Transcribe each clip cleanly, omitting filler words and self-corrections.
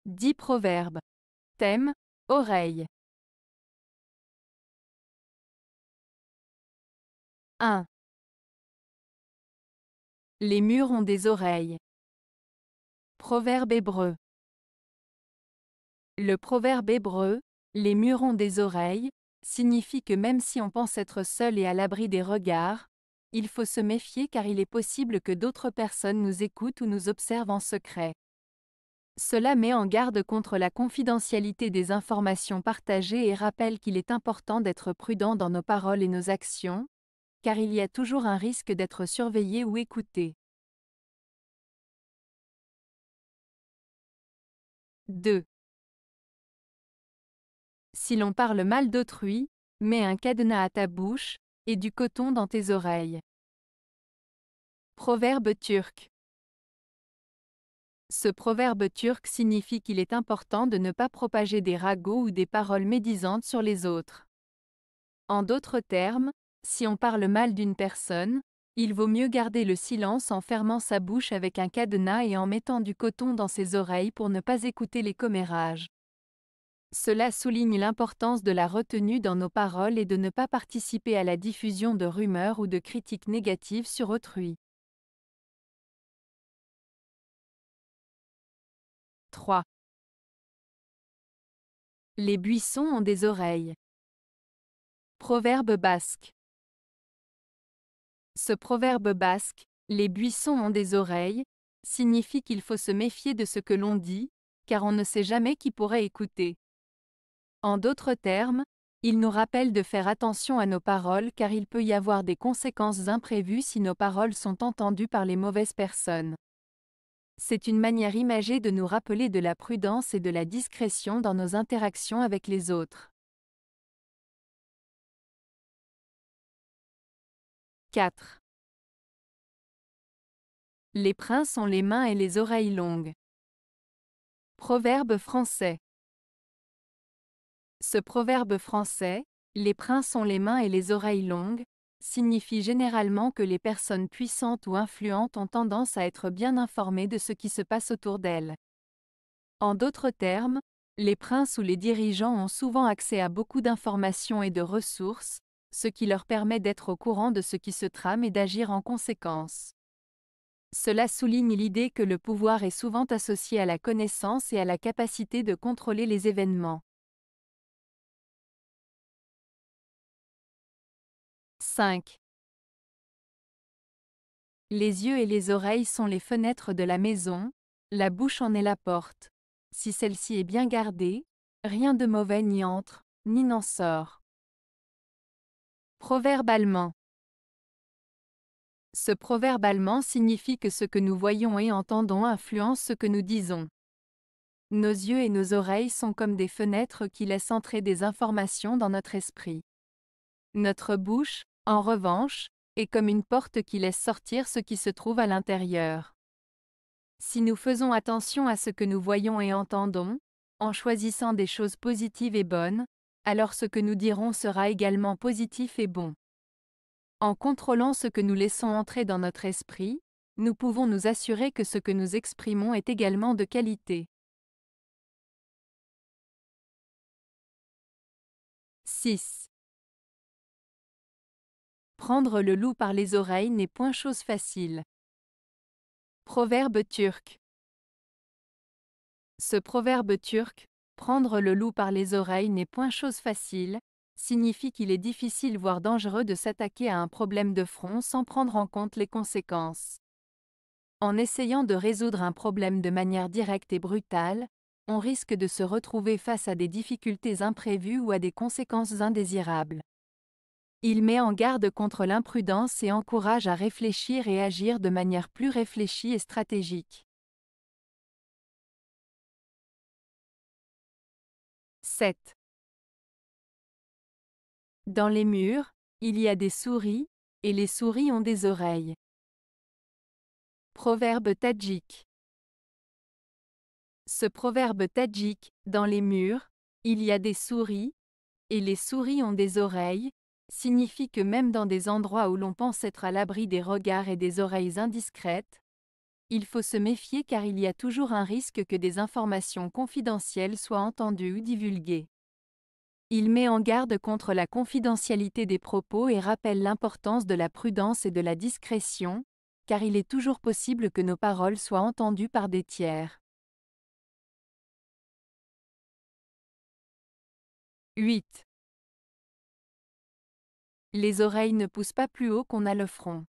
10 proverbes. Thème, oreille. 1. Les murs ont des oreilles. Proverbe hébreu. Le proverbe hébreu, les murs ont des oreilles, signifie que même si on pense être seul et à l'abri des regards, il faut se méfier car il est possible que d'autres personnes nous écoutent ou nous observent en secret. Cela met en garde contre la confidentialité des informations partagées et rappelle qu'il est important d'être prudent dans nos paroles et nos actions, car il y a toujours un risque d'être surveillé ou écouté. 2. Si l'on parle mal d'autrui, mets un cadenas à ta bouche, et du coton dans tes oreilles. Proverbe turc. Ce proverbe turc signifie qu'il est important de ne pas propager des ragots ou des paroles médisantes sur les autres. En d'autres termes, si on parle mal d'une personne, il vaut mieux garder le silence en fermant sa bouche avec un cadenas et en mettant du coton dans ses oreilles pour ne pas écouter les commérages. Cela souligne l'importance de la retenue dans nos paroles et de ne pas participer à la diffusion de rumeurs ou de critiques négatives sur autrui. 3. Les buissons ont des oreilles. Proverbe basque. Ce proverbe basque, les buissons ont des oreilles, signifie qu'il faut se méfier de ce que l'on dit, car on ne sait jamais qui pourrait écouter. En d'autres termes, il nous rappelle de faire attention à nos paroles car il peut y avoir des conséquences imprévues si nos paroles sont entendues par les mauvaises personnes. C'est une manière imagée de nous rappeler de la prudence et de la discrétion dans nos interactions avec les autres. 4. Les princes ont les mains et les oreilles longues. Proverbe français. Ce proverbe français, les princes ont les mains et les oreilles longues, signifie généralement que les personnes puissantes ou influentes ont tendance à être bien informées de ce qui se passe autour d'elles. En d'autres termes, les princes ou les dirigeants ont souvent accès à beaucoup d'informations et de ressources, ce qui leur permet d'être au courant de ce qui se trame et d'agir en conséquence. Cela souligne l'idée que le pouvoir est souvent associé à la connaissance et à la capacité de contrôler les événements. 5. Les yeux et les oreilles sont les fenêtres de la maison, la bouche en est la porte. Si celle-ci est bien gardée, rien de mauvais n'y entre, ni n'en sort. Proverbe allemand. Ce proverbe allemand signifie que ce que nous voyons et entendons influence ce que nous disons. Nos yeux et nos oreilles sont comme des fenêtres qui laissent entrer des informations dans notre esprit. Notre bouche, en revanche, est comme une porte qui laisse sortir ce qui se trouve à l'intérieur. Si nous faisons attention à ce que nous voyons et entendons, en choisissant des choses positives et bonnes, alors ce que nous dirons sera également positif et bon. En contrôlant ce que nous laissons entrer dans notre esprit, nous pouvons nous assurer que ce que nous exprimons est également de qualité. 6. Prendre le loup par les oreilles n'est point chose facile. Proverbe turc. Ce proverbe turc, prendre le loup par les oreilles n'est point chose facile, signifie qu'il est difficile voire dangereux de s'attaquer à un problème de front sans prendre en compte les conséquences. En essayant de résoudre un problème de manière directe et brutale, on risque de se retrouver face à des difficultés imprévues ou à des conséquences indésirables. Il met en garde contre l'imprudence et encourage à réfléchir et agir de manière plus réfléchie et stratégique. 7. Dans les murs, il y a des souris, et les souris ont des oreilles. Proverbe tadjik. Ce proverbe tadjik, dans les murs, il y a des souris, et les souris ont des oreilles, signifie que même dans des endroits où l'on pense être à l'abri des regards et des oreilles indiscrètes, Il faut se méfier car il y a toujours un risque que des informations confidentielles soient entendues ou divulguées. Il met en garde contre la confidentialité des propos et rappelle l'importance de la prudence et de la discrétion, car il est toujours possible que nos paroles soient entendues par des tiers. 8. Les oreilles ne poussent pas plus haut qu'on a le front.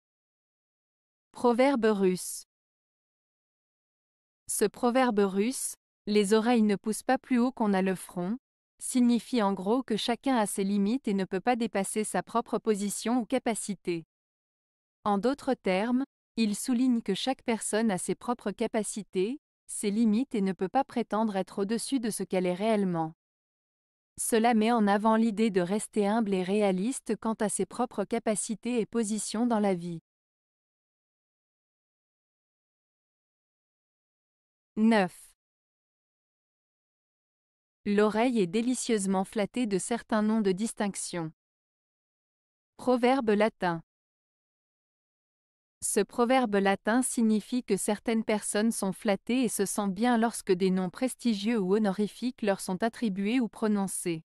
Proverbe russe. Ce proverbe russe, les oreilles ne poussent pas plus haut qu'on a le front, signifie en gros que chacun a ses limites et ne peut pas dépasser sa propre position ou capacité. En d'autres termes, il souligne que chaque personne a ses propres capacités, ses limites et ne peut pas prétendre être au-dessus de ce qu'elle est réellement. Cela met en avant l'idée de rester humble et réaliste quant à ses propres capacités et positions dans la vie. 9. L'oreille est délicieusement flattée de certains noms de distinction. Proverbe latin. Ce proverbe latin signifie que certaines personnes sont flattées et se sentent bien lorsque des noms prestigieux ou honorifiques leur sont attribués ou prononcés.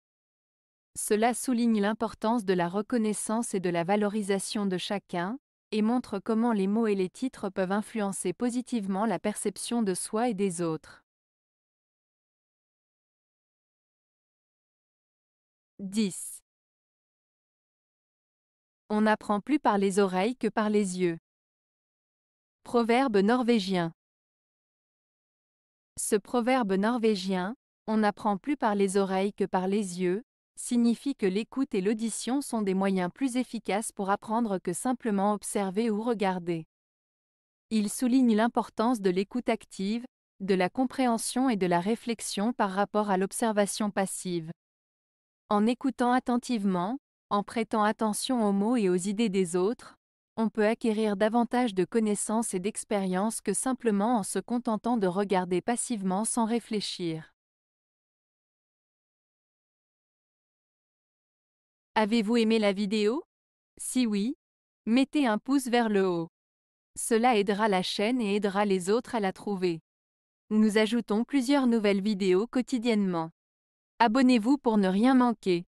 Cela souligne l'importance de la reconnaissance et de la valorisation de chacun, et montre comment les mots et les titres peuvent influencer positivement la perception de soi et des autres. 10. On n'apprend plus par les oreilles que par les yeux. Proverbe norvégien. Ce proverbe norvégien, on n'apprend plus par les oreilles que par les yeux, signifie que l'écoute et l'audition sont des moyens plus efficaces pour apprendre que simplement observer ou regarder. Il souligne l'importance de l'écoute active, de la compréhension et de la réflexion par rapport à l'observation passive. En écoutant attentivement, en prêtant attention aux mots et aux idées des autres, on peut acquérir davantage de connaissances et d'expériences que simplement en se contentant de regarder passivement sans réfléchir. Avez-vous aimé la vidéo? Si oui, mettez un pouce vers le haut. Cela aidera la chaîne et aidera les autres à la trouver. Nous ajoutons plusieurs nouvelles vidéos quotidiennement. Abonnez-vous pour ne rien manquer.